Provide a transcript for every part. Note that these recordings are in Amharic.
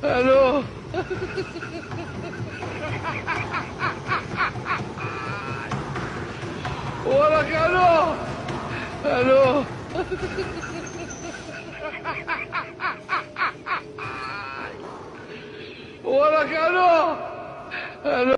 الو وراك الو الو وراك الو الو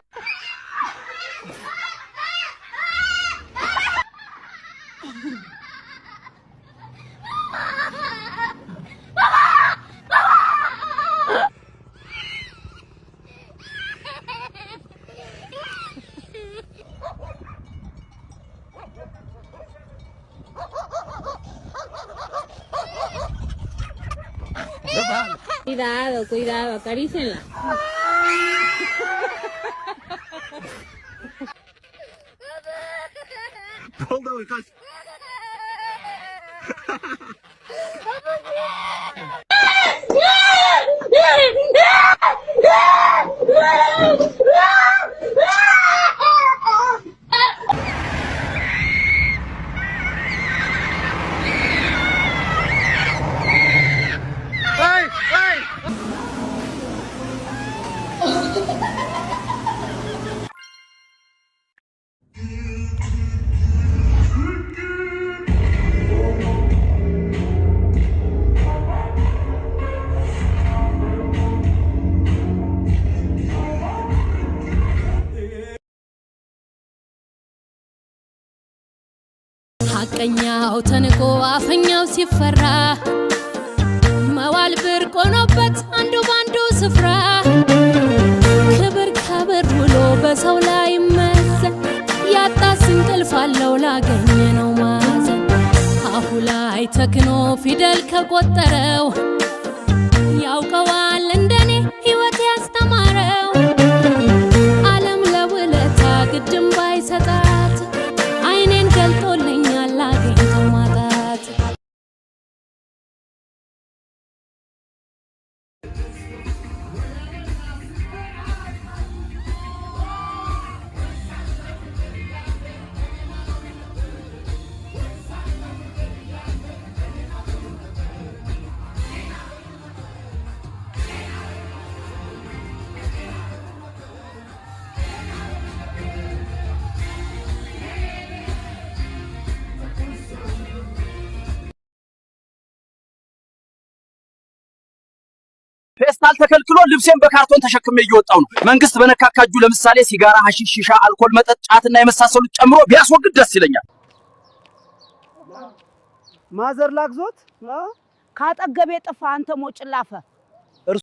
Cuidado, cuidado, acarícienla. Oldu kaç. Hey, hey. ሐቀኛው ተንቆ አፈኛው ሲፈራ መዋል ብርቅ ሆኖበት አንዱ ባንዱ ስፍራ ክብር ከብር ውሎ በሰው ላይ መዘን ያጣስ እንቅልፍ አለው ላገኘነው ማዘን አፉ ላይ ተክኖ ፊደል ከቆጠረው ያውቀዋል እንደኔ ሕይወት ያስተማረው ዓለም ለውለታ ግድም ባይሰጣት አይኔን ገልጦልኛል አግኝቶ ማጣት ፌስታል ተከልክሎ ልብሴን በካርቶን ተሸክሜ እየወጣው ነው። መንግስት በነካካጁ ለምሳሌ ሲጋራ፣ ሐሺሽ፣ ሺሻ፣ አልኮል መጠጥ፣ ጫትና የመሳሰሉት ጨምሮ ቢያስወግድ ደስ ይለኛል። ማዘር ላግዞት ካጠገቤ ጥፋ አንተ ሞጭላፈ